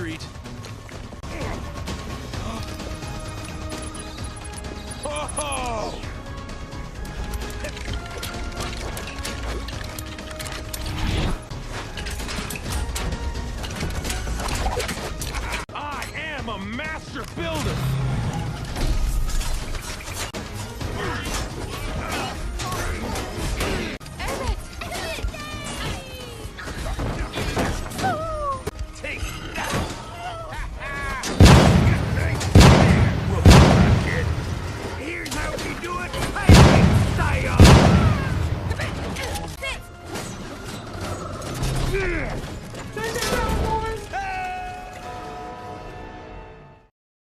treat. Oh! I am a master builder! Take that! Here's how we do it, pirate style!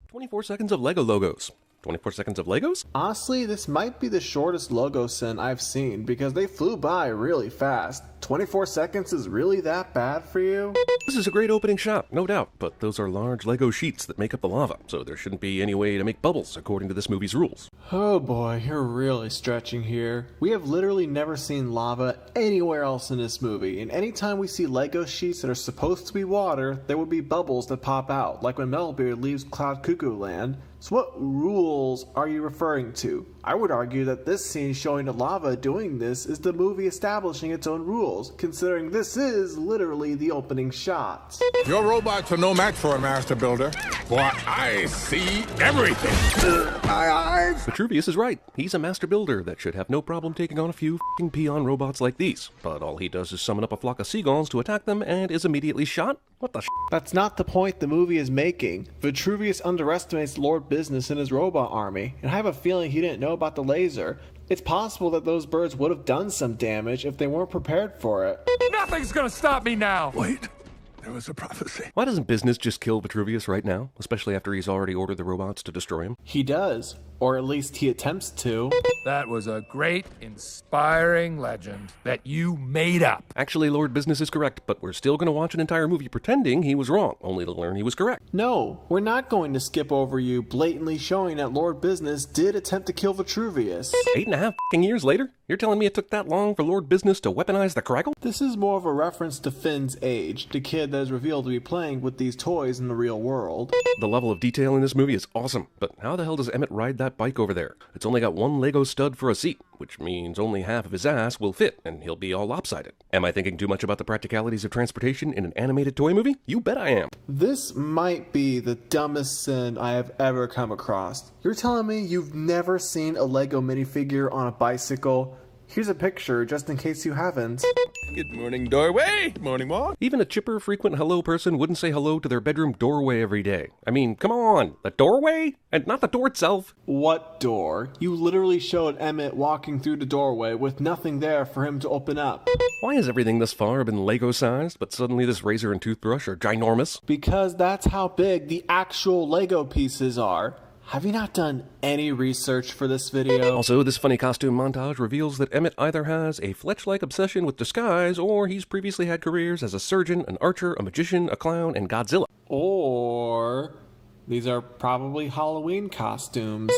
24 seconds of Lego logos. 24 seconds of Legos? Honestly, this might be the shortest logo sin I've seen because they flew by really fast. 24 seconds is really that bad for you? This is a great opening shot, no doubt, but those are large Lego sheets that make up the lava, so there shouldn't be any way to make bubbles according to this movie's rules. Oh boy, you're really stretching here. We have literally never seen lava anywhere else in this movie, and anytime we see Lego sheets that are supposed to be water, there would be bubbles that pop out, like when Metalbeard leaves Cloud Cuckoo Land. So what rules are you referring to? I would argue that this scene showing the lava doing this is the movie establishing its own rules, considering this is literally the opening shot. Your robots are no match for a master builder. Boy, I see everything. My eyes. Vitruvius is right. He's a master builder that should have no problem taking on a few f***ing peon robots like these. But all he does is summon up a flock of seagulls to attack them and is immediately shot? What the That's not the point the movie is making. Vitruvius underestimates Lord Business and his robot army, and I have a feeling he didn't know about the laser. It's possible that those birds would have done some damage if they weren't prepared for it. Nothing's gonna stop me now! Wait, there was a prophecy. Why doesn't Business just kill Vitruvius right now? Especially after he's already ordered the robots to destroy him? He does, or at least he attempts to. That was a great, inspiring legend that you made up. Actually, Lord Business is correct, but we're still going to watch an entire movie pretending he was wrong, only to learn he was correct. No, we're not going to skip over you blatantly showing that Lord Business did attempt to kill Vitruvius. 8.5 years later? You're telling me it took that long for Lord Business to weaponize the Craggle? This is more of a reference to Finn's age, the kid that is revealed to be playing with these toys in the real world. The level of detail in this movie is awesome, but how the hell does Emmett ride that bike over there? It's only got one Lego stud for a seat, which means only half of his ass will fit, and he'll be all lopsided. Am I thinking too much about the practicalities of transportation in an animated toy movie? You bet I am. This might be the dumbest sin I have ever come across. You're telling me you've never seen a Lego minifigure on a bicycle? Here's a picture, just in case you haven't. Good morning, doorway. Good morning, wall. Even a chipper, frequent hello person wouldn't say hello to their bedroom doorway every day. I mean, come on, the doorway? And not the door itself. What door? You literally showed Emmett walking through the doorway with nothing there for him to open up. Why has everything thus far been Lego-sized, but suddenly this razor and toothbrush are ginormous? Because that's how big the actual Lego pieces are. Have you not done any research for this video? Also, this funny costume montage reveals that Emmett either has a Fletch-like obsession with disguise, or he's previously had careers as a surgeon, an archer, a magician, a clown, and Godzilla. Or these are probably Halloween costumes.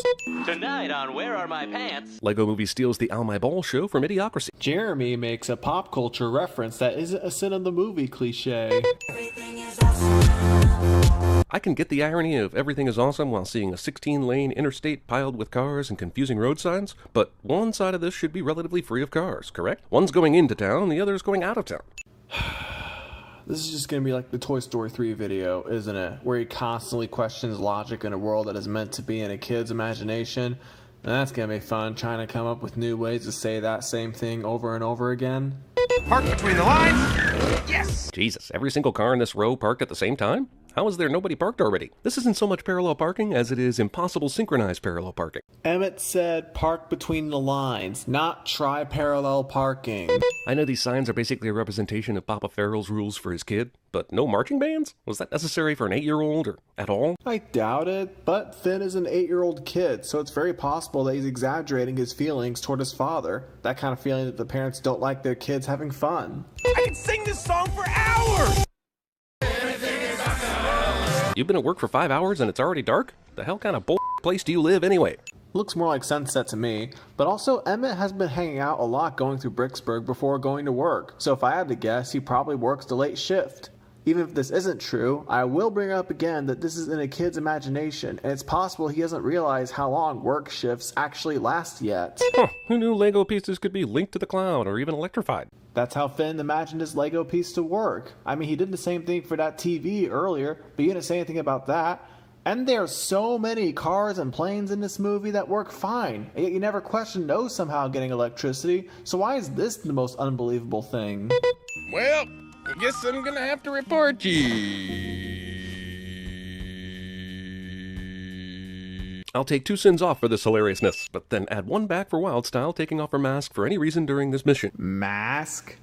Tonight on Where Are My Pants? Lego Movie steals the Ow My Ball show from Idiocracy. Jeremy makes a pop culture reference that isn't a sin of the movie cliche. I can get the irony of everything is awesome while seeing a 16-lane interstate piled with cars and confusing road signs, but one side of this should be relatively free of cars, correct? One's going into town, the other's going out of town. This is just going to be like the Toy Story 3 video, isn't it? Where he constantly questions logic in a world that is meant to be in a kid's imagination. And that's going to be fun, trying to come up with new ways to say that same thing over and over again. Park between the lines. Yes! Jesus, every single car in this row parked at the same time? How is there nobody parked already? This isn't so much parallel parking as it is impossible synchronized parallel parking. Emmett said park between the lines, not try parallel parking. I know these signs are basically a representation of Papa Farrell's rules for his kid, but no marching bands? Was that necessary for an 8-year-old or at all? I doubt it, but Finn is an 8-year-old kid, so it's very possible that he's exaggerating his feelings toward his father. That kind of feeling that the parents don't like their kids having fun. I can sing this song for hours! You've been at work for 5 hours and it's already dark? The hell kind of bull place do you live anyway? Looks more like sunset to me, but also Emmett has been hanging out a lot going through Bricksburg before going to work, so if I had to guess, he probably works the late shift. Even if this isn't true, I will bring up again that this is in a kid's imagination, and it's possible he doesn't realize how long work shifts actually last yet. Huh, who knew Lego pieces could be linked to the cloud or even electrified? That's how Finn imagined his Lego piece to work. I mean, he did the same thing for that TV earlier, but you didn't say anything about that. And there are so many cars and planes in this movie that work fine, and yet you never question those somehow getting electricity, so why is this the most unbelievable thing? Well, I guess I'm gonna have to report you. I'll take 2 sins off for this hilariousness, but then add 1 back for Wildstyle taking off her mask for any reason during this mission. Mask?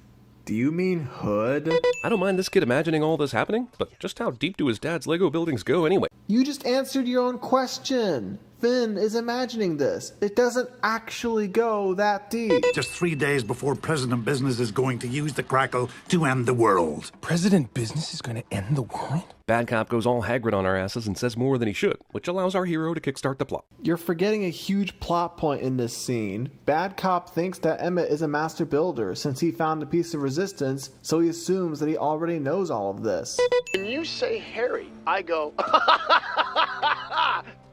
Do you mean hood? I don't mind this kid imagining all this happening, but just how deep do his dad's Lego buildings go anyway? You just answered your own question. Finn is imagining this. It doesn't actually go that deep. Just 3 days before President Business is going to use the crackle to end the world. President Business is going to end the world? Bad cop goes all Hagrid on our asses and says more than he should, which allows our hero to kickstart the plot. You're forgetting a huge plot point in this scene. Bad cop thinks that Emmett is a master builder since he found a piece of resistance, so he assumes that he already knows all of this. When you say Harry, I go,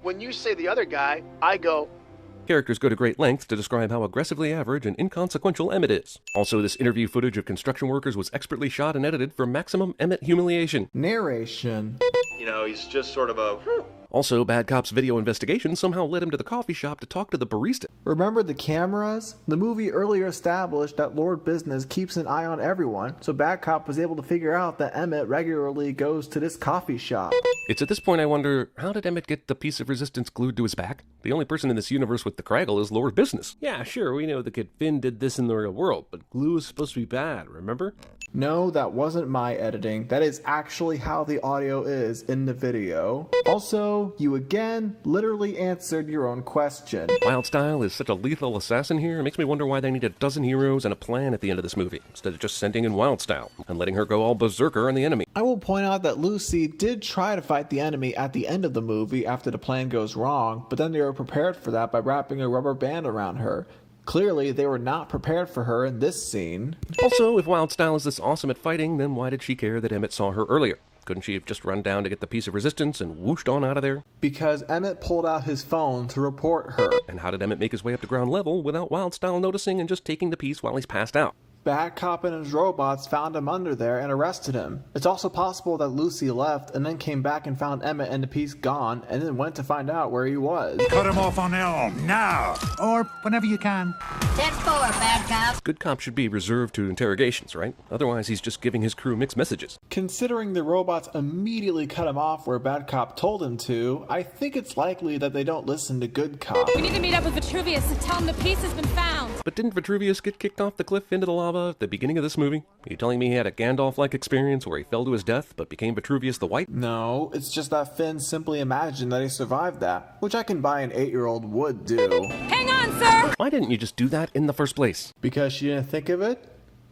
when you say the other guy, I go, Characters go to great lengths to describe how aggressively average and inconsequential Emmett is. Also, this interview footage of construction workers was expertly shot and edited for maximum Emmett humiliation. Narration. you know, he's just sort of a... Also, Bad Cop's video investigation somehow led him to the coffee shop to talk to the barista. Remember the cameras? The movie earlier established that Lord Business keeps an eye on everyone, so Bad Cop was able to figure out that Emmett regularly goes to this coffee shop. It's at this point I wonder, how did Emmett get the piece of resistance glued to his back? The only person in this universe with the craggle is Lord Business. Yeah, sure, we know the kid Finn did this in the real world, but glue is supposed to be bad, remember? No, that wasn't my editing. That is actually how the audio is in the video. Also, you again literally answered your own question. Wildstyle is such a lethal assassin here, it makes me wonder why they need a dozen heroes and a plan at the end of this movie, instead of just sending in Wildstyle and letting her go all berserker on the enemy. I will point out that Lucy did try to fight the enemy at the end of the movie after the plan goes wrong, but then they were prepared for that by wrapping a rubber band around her. Clearly, they were not prepared for her in this scene. Also, if Wildstyle is this awesome at fighting, then why did she care that Emmett saw her earlier? Couldn't she have just run down to get the piece of resistance and whooshed on out of there? Because Emmett pulled out his phone to report her. And how did Emmett make his way up to ground level without Wildstyle noticing and just taking the piece while he's passed out? Bad Cop and his robots found him under there and arrested him. It's also possible that Lucy left and then came back and found Emmett and the piece gone and then went to find out where he was. Cut him off on Elm, now! Or whenever you can. 10-4, Bad Cop. Good cop should be reserved to interrogations, right? Otherwise, he's just giving his crew mixed messages. Considering the robots immediately cut him off where Bad Cop told him to, I think it's likely that they don't listen to Good Cop. We need to meet up with Vitruvius and tell him the piece has been found. But didn't Vitruvius get kicked off the cliff into the lava at the beginning of this movie? Are you telling me he had a Gandalf-like experience where he fell to his death but became Vitruvius the White? No, it's just that Finn simply imagined that he survived that, which I can buy an 8-year-old would do. Hang on, sir! Why didn't you just do that in the first place? Because she didn't think of it?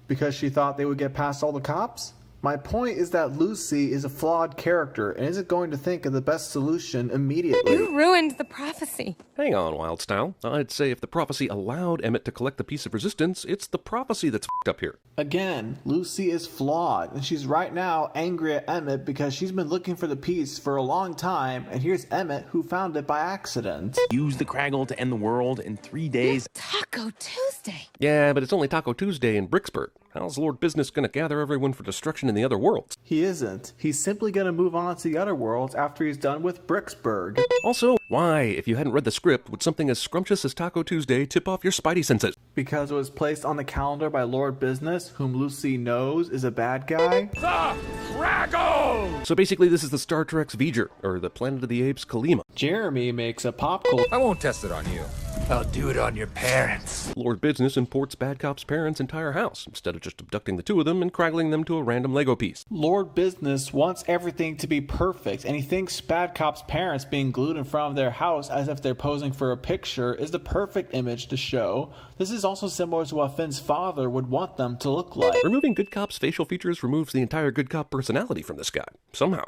Because she thought they would get past all the cops? My point is that Lucy is a flawed character and isn't going to think of the best solution immediately. You ruined the prophecy. Hang on, Wildstyle. I'd say if the prophecy allowed Emmett to collect the piece of resistance, it's the prophecy that's f***ed up here. Again, Lucy is flawed, and she's right now angry at Emmett because she's been looking for the piece for a long time, and here's Emmett who found it by accident. Use the Craggle to end the world in 3 days. Taco Tuesday. Yeah, but it's only Taco Tuesday in Bricksburg. How's Lord Business gonna gather everyone for destruction in the other worlds? He isn't. He's simply gonna move on to the other worlds after he's done with Bricksburg. Also, why, if you hadn't read the script, would something as scrumptious as Taco Tuesday tip off your spidey senses? Because it was placed on the calendar by Lord Business, whom Lucy knows is a bad guy. The Craggle! So basically this is the Star Trek's V'ger, or the Planet of the Apes' Kalima. Jeremy makes a pop culture. I won't test it on you. I'll do it on your parents. Lord Business imports Bad Cop's parents' entire house, instead of just abducting the two of them and craggling them to a random Lego piece. Lord Business wants everything to be perfect, and he thinks Bad Cop's parents being glued in front of their house as if they're posing for a picture is the perfect image to show. This is also similar to what Finn's father would want them to look like. Removing Good Cop's facial features removes the entire Good Cop personality from this guy, somehow.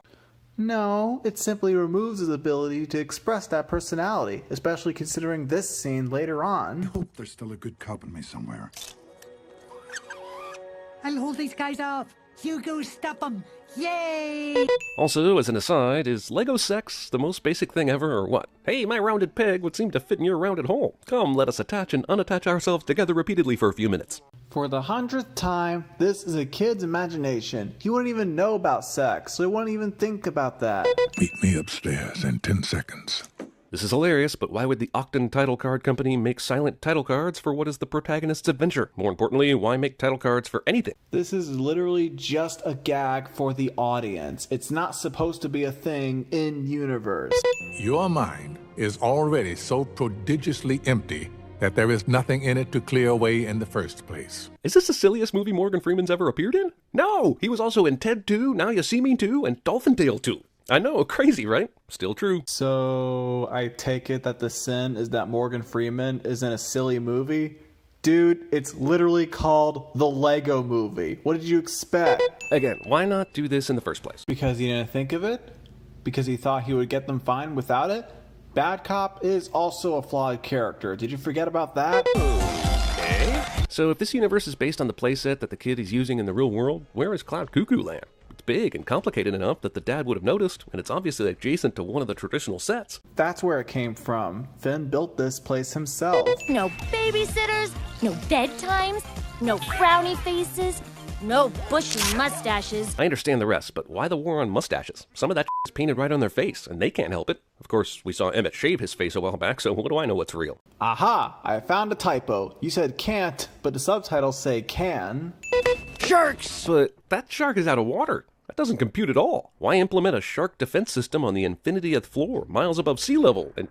No, it simply removes his ability to express that personality, especially considering this scene later on. I hope there's still a good cop in me somewhere. I'll hold these guys off. You go stop them. Yay! Also, as an aside, is Lego sex the most basic thing ever, or what? Hey, my rounded peg would seem to fit in your rounded hole. Come, let us attach and unattach ourselves together repeatedly for a few minutes. For the 100th time, this is a kid's imagination. He wouldn't even know about sex, so he wouldn't even think about that. Meet me upstairs in 10 seconds. This is hilarious, but why would the Octon title card company make silent title cards for what is the protagonist's adventure? More importantly, why make title cards for anything? This is literally just a gag for the audience. It's not supposed to be a thing in universe. Your mind is already so prodigiously empty that there is nothing in it to clear away in the first place. Is this the silliest movie Morgan Freeman's ever appeared in? No! He was also in Ted 2, Now You See Me 2, and Dolphin Tale 2. I know, crazy, right? Still true. So, I take it that the sin is that Morgan Freeman is in a silly movie? Dude, it's literally called The Lego Movie. What did you expect? Again, why not do this in the first place? Because he didn't think of it? Because he thought he would get them fine without it? Bad Cop is also a flawed character. Did you forget about that? Okay. So if this universe is based on the playset that the kid is using in the real world, where is Cloud Cuckoo Land? It's big and complicated enough that the dad would have noticed, and it's obviously adjacent to one of the traditional sets. That's where it came from. Finn built this place himself. No babysitters, no bedtimes, no frowny faces, no bushy mustaches. I understand the rest, but why the war on mustaches? Some of that is painted right on their face, and they can't help it. Of course, we saw Emmett shave his face a while back, so what do I know what's real? Aha! I found a typo. You said can't, but the subtitles say can. Sharks! But that shark is out of water. That doesn't compute at all. Why implement a shark defense system on the infinitieth floor, miles above sea level, and,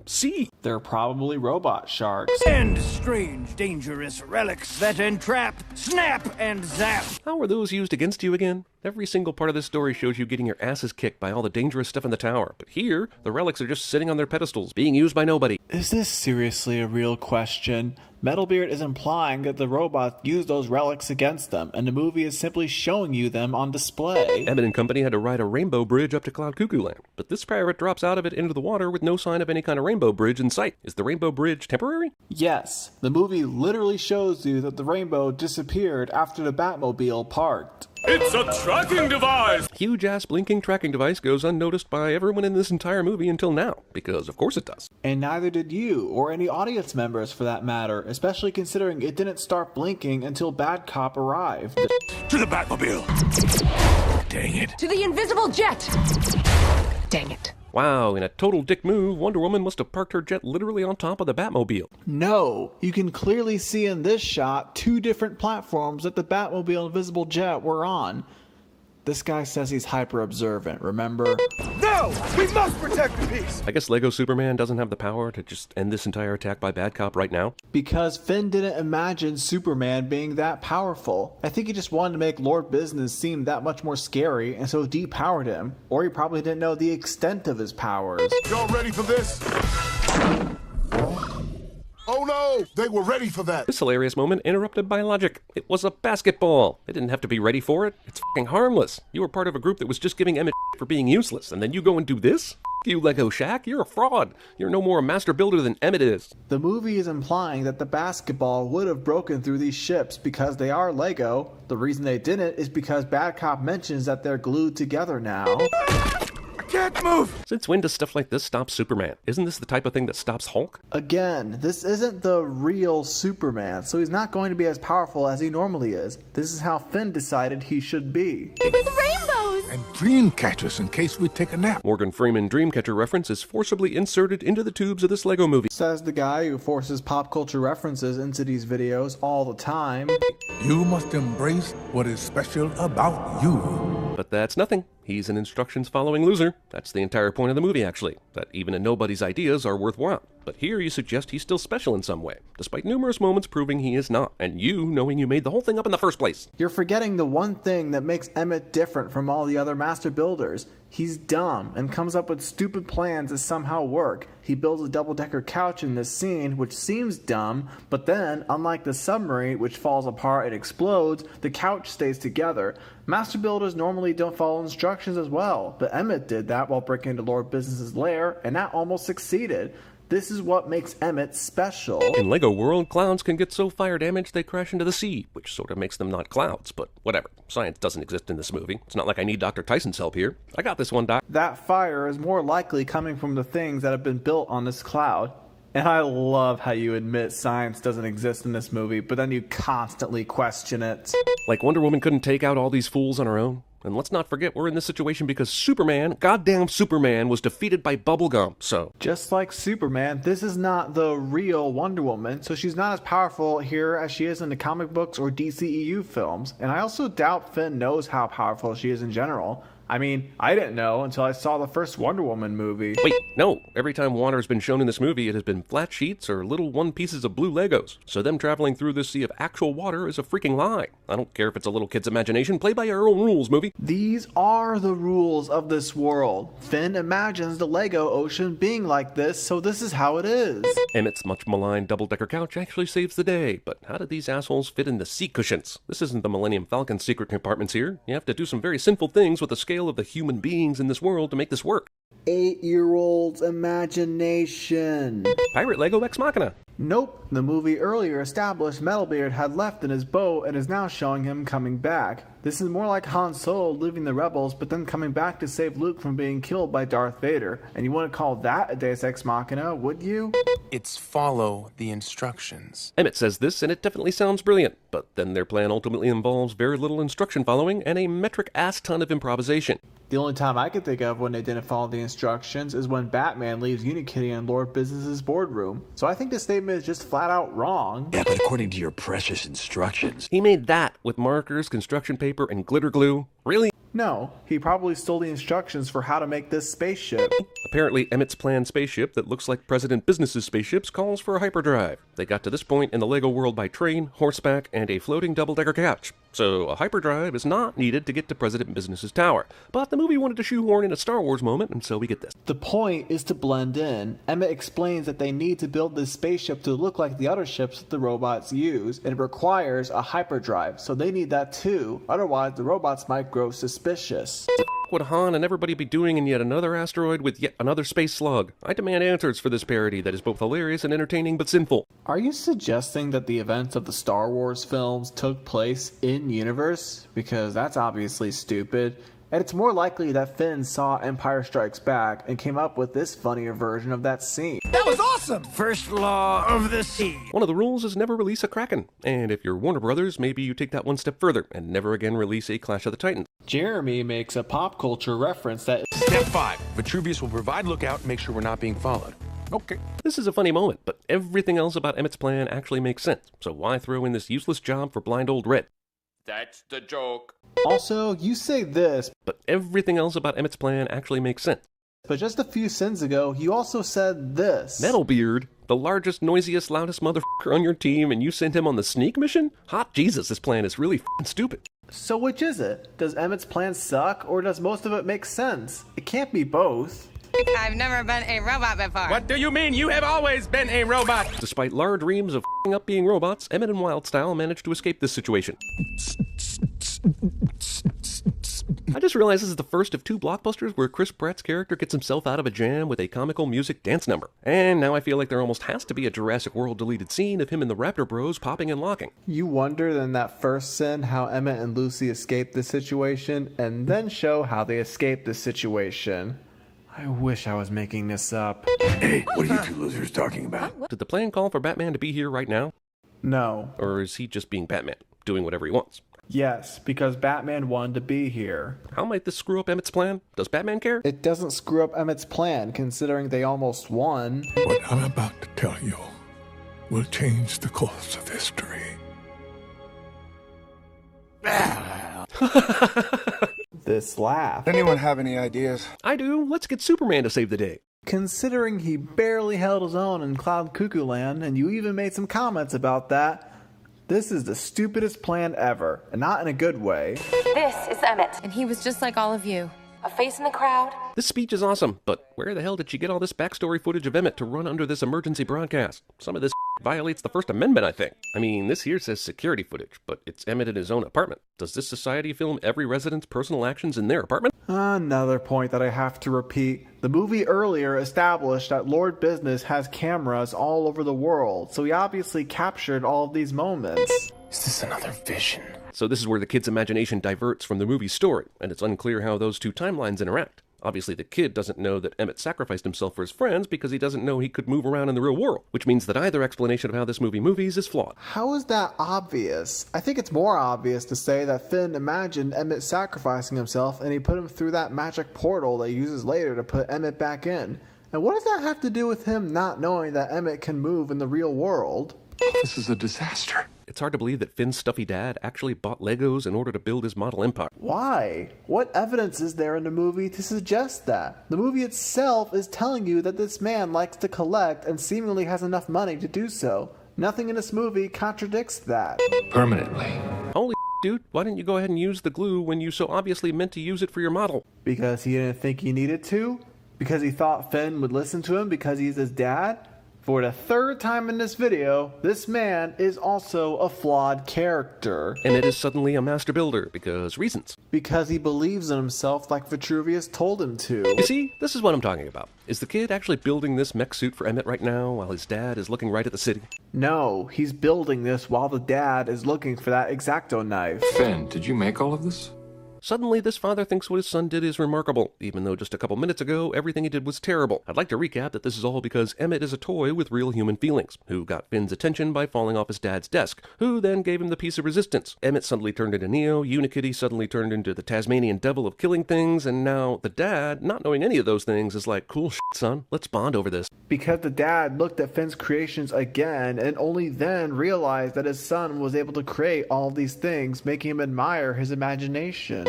sea? They're probably robot sharks. And strange, dangerous relics that entrap, snap, and zap. How are those used against you again? Every single part of this story shows you getting your asses kicked by all the dangerous stuff in the tower. But here, the relics are just sitting on their pedestals, being used by nobody. Is this seriously a real question? Metalbeard is implying that the robots use those relics against them, and the movie is simply showing you them on display. Emmett and company had to ride a rainbow bridge up to Cloud Cuckoo Land, but this pirate drops out of it into the water with no sign of any kind of rainbow bridge in sight. Is the rainbow bridge temporary? Yes, the movie literally shows you that the rainbow disappeared after the Batmobile parked. It's a tracking device! Huge-ass blinking tracking device goes unnoticed by everyone in this entire movie until now, because of course it does. And neither did you, or any audience members for that matter, especially considering it didn't start blinking until Bad Cop arrived. To the Batmobile! Dang it. To the invisible jet! Dang it. Wow, in a total dick move, Wonder Woman must have parked her jet literally on top of the Batmobile. No, you can clearly see in this shot 2 different platforms that the Batmobile and Invisible Jet were on. This guy says he's hyper-observant, remember? No! We must protect the peace! I guess Lego Superman doesn't have the power to just end this entire attack by Bad Cop right now? Because Finn didn't imagine Superman being that powerful. I think he just wanted to make Lord Business seem that much more scary, and so depowered him. Or he probably didn't know the extent of his powers. Y'all ready for this? Oh no! They were ready for that! This hilarious moment interrupted by logic. It was a basketball. They didn't have to be ready for it. It's fucking harmless. You were part of a group that was just giving Emmett for being useless, and then you go and do this? You Lego Shack, you're a fraud. You're no more a master builder than Emmett is. The movie is implying that the basketball would have broken through these ships because they are Lego. The reason they didn't is because Bad Cop mentions that they're glued together now. Can't move! Since when does stuff like this stop Superman? Isn't this the type of thing that stops Hulk? Again, this isn't the real Superman, so he's not going to be as powerful as he normally is. This is how Finn decided he should be. With rainbows! And dream catchers in case we take a nap. Morgan Freeman Dreamcatcher reference is forcibly inserted into the tubes of this Lego movie. Says the guy who forces pop culture references into these videos all the time. You must embrace what is special about you. But that's nothing. He's an instructions-following loser. That's the entire point of the movie, actually. That even a nobody's ideas are worthwhile. But here you suggest he's still special in some way, despite numerous moments proving he is not, and you knowing you made the whole thing up in the first place. You're forgetting the one thing that makes Emmett different from all the other master builders. He's dumb and comes up with stupid plans that somehow work. He builds a double-decker couch in this scene, which seems dumb, but then, unlike the submarine, which falls apart and explodes, the couch stays together. Master builders normally don't follow instructions as well, but Emmett did that while breaking into Lord Business's lair, and that almost succeeded. This is what makes Emmett special. In Lego World, clouds can get so fire damaged they crash into the sea, which sort of makes them not clouds, but whatever. Science doesn't exist in this movie. It's not like I need Dr. Tyson's help here. I got this one, Doc. That fire is more likely coming from the things that have been built on this cloud. And I love how you admit science doesn't exist in this movie, but then you constantly question it. Like Wonder Woman couldn't take out all these fools on her own? And let's not forget we're in this situation because Superman, goddamn Superman, was defeated by bubblegum, so... Just like Superman, this is not the real Wonder Woman, so she's not as powerful here as she is in the comic books or DCEU films. And I also doubt Finn knows how powerful she is in general. I mean, I didn't know until I saw the first Wonder Woman movie. Wait, no. Every time water has been shown in this movie, it has been flat sheets or little one pieces of blue Legos. So them traveling through this sea of actual water is a freaking lie. I don't care if it's a little kid's imagination. Play by your own rules, movie. These are the rules of this world. Finn imagines the Lego ocean being like this, so this is how it is. Emmett's much maligned double-decker couch actually saves the day. But how did these assholes fit in the seat cushions? This isn't the Millennium Falcon's secret compartments here. You have to do some very sinful things with the scale of the human beings in this world to make this work. 8-year-old's imagination. Pirate Lego Ex Machina. Nope, the movie earlier established Metalbeard had left in his boat and is now showing him coming back. This is more like Han Solo leaving the rebels but then coming back to save Luke from being killed by Darth Vader. And you wouldn't call that a Deus Ex Machina, would you? It's follow the instructions. Emmett says this and it definitely sounds brilliant, but then their plan ultimately involves very little instruction following and a metric ass ton of improvisation. The only time I can think of when they didn't follow the instructions is when Batman leaves Unikitty in Lord Business's boardroom. So I think this statement is just flat out wrong. Yeah, but according to your precious instructions. He made that with markers, construction paper, and glitter glue. Really? No, he probably stole the instructions for how to make this spaceship. Apparently, Emmett's planned spaceship that looks like President Business's spaceships calls for a hyperdrive. They got to this point in the Lego world by train, horseback, and a floating double-decker couch. So a hyperdrive is not needed to get to President Business's tower. But the movie wanted to shoehorn in a Star Wars moment, and so we get this. The point is to blend in. Emmett explains that they need to build this spaceship to look like the other ships that the robots use, and it requires a hyperdrive, so they need that too. Otherwise, the robots might grow suspicious. Would Han and everybody be doing in yet another asteroid with yet another space slug? I demand answers for this parody that is both hilarious and entertaining but sinful. Are you suggesting that the events of the Star Wars films took place in-universe? Because that's obviously stupid. And it's more likely that Finn saw Empire Strikes Back and came up with this funnier version of that scene. That was awesome! First law of the sea. One of the rules is never release a Kraken. And if you're Warner Brothers, maybe you take that one step further and never again release a Clash of the Titans. Jeremy makes a pop culture reference that... Step 5. Vitruvius will provide lookout and make sure we're not being followed. Okay. This is a funny moment, but everything else about Emmett's plan actually makes sense. So why throw in this useless job for blind old Red? That's the joke. Also, you say this, but everything else about Emmett's plan actually makes sense. But just a few sins ago, you also said this. Metalbeard, the largest, noisiest, loudest motherfucker on your team, and you sent him on the sneak mission? Hot Jesus, this plan is really f***ing stupid. So which is it? Does Emmett's plan suck, or does most of it make sense? It can't be both. I've never been a robot before. What do you mean? You have always been a robot. Despite large dreams of f***ing up being robots, Emmett and Wildstyle managed to escape this situation. I just realized this is the first of 2 blockbusters where Chris Pratt's character gets himself out of a jam with a comical music dance number. And now I feel like there almost has to be a Jurassic World deleted scene of him and the Raptor Bros popping and locking. You wondered in that first sin how Emmett and Lucy escaped this situation, and then show how they escaped this situation. I wish I was making this up. Hey, what are you 2 losers talking about? Did the plan call for Batman to be here right now? No. Or is he just being Batman, doing whatever he wants? Yes, because Batman wanted to be here. How might this screw up Emmett's plan? Does Batman care? It doesn't screw up Emmett's plan, considering they almost won. What I'm about to tell you will change the course of history. This laugh. Anyone have any ideas? I do. Let's get Superman to save the day. Considering he barely held his own in Cloud Cuckoo Land, and you even made some comments about that, this is the stupidest plan ever, and not in a good way. This is Emmett. And he was just like all of you. A face in the crowd. This speech is awesome, but where the hell did she get all this backstory footage of Emmett to run under this emergency broadcast? Some of this Violates the First Amendment, I think. I mean, this here says security footage, but it's Emmett in his own apartment. Does this society film every resident's personal actions in their apartment? Another point that I have to repeat. The movie earlier established that Lord Business has cameras all over the world, so he obviously captured all of these moments. Is this another vision? So this is where the kid's imagination diverts from the movie's story, and it's unclear how those two timelines interact. Obviously, the kid doesn't know that Emmett sacrificed himself for his friends because he doesn't know he could move around in the real world, which means that either explanation of how this movie movies is flawed. How is that obvious? I think it's more obvious to say that Finn imagined Emmett sacrificing himself and he put him through that magic portal that he uses later to put Emmett back in. And what does that have to do with him not knowing that Emmett can move in the real world? This is a disaster. It's hard to believe that Finn's stuffy dad actually bought Legos in order to build his model empire. Why? What evidence is there in the movie to suggest that? The movie itself is telling you that this man likes to collect and seemingly has enough money to do so. Nothing in this movie contradicts that. Permanently. Holy dude, why didn't you go ahead and use the glue when you so obviously meant to use it for your model? Because he didn't think he needed to? Because he thought Finn would listen to him because he's his dad? For the third time in this video, this man is also a flawed character. And it is suddenly a master builder, because reasons. Because he believes in himself like Vitruvius told him to. You see, this is what I'm talking about. Is the kid actually building this mech suit for Emmett right now while his dad is looking right at the city? No, he's building this while the dad is looking for that X-Acto knife. Finn, did you make all of this? Suddenly, this father thinks what his son did is remarkable, even though just a couple minutes ago, everything he did was terrible. I'd like to recap that this is all because Emmett is a toy with real human feelings, who got Finn's attention by falling off his dad's desk, who then gave him the piece of resistance. Emmett suddenly turned into Neo, Unikitty suddenly turned into the Tasmanian devil of killing things, and now the dad, not knowing any of those things, is like, cool shit, son, let's bond over this. Because the dad looked at Finn's creations again, and only then realized that his son was able to create all these things, making him admire his imagination.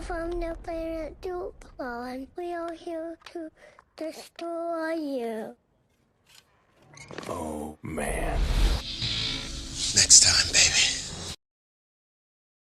From the planet Duplan, we are here to destroy you. Oh, man. Next time, baby.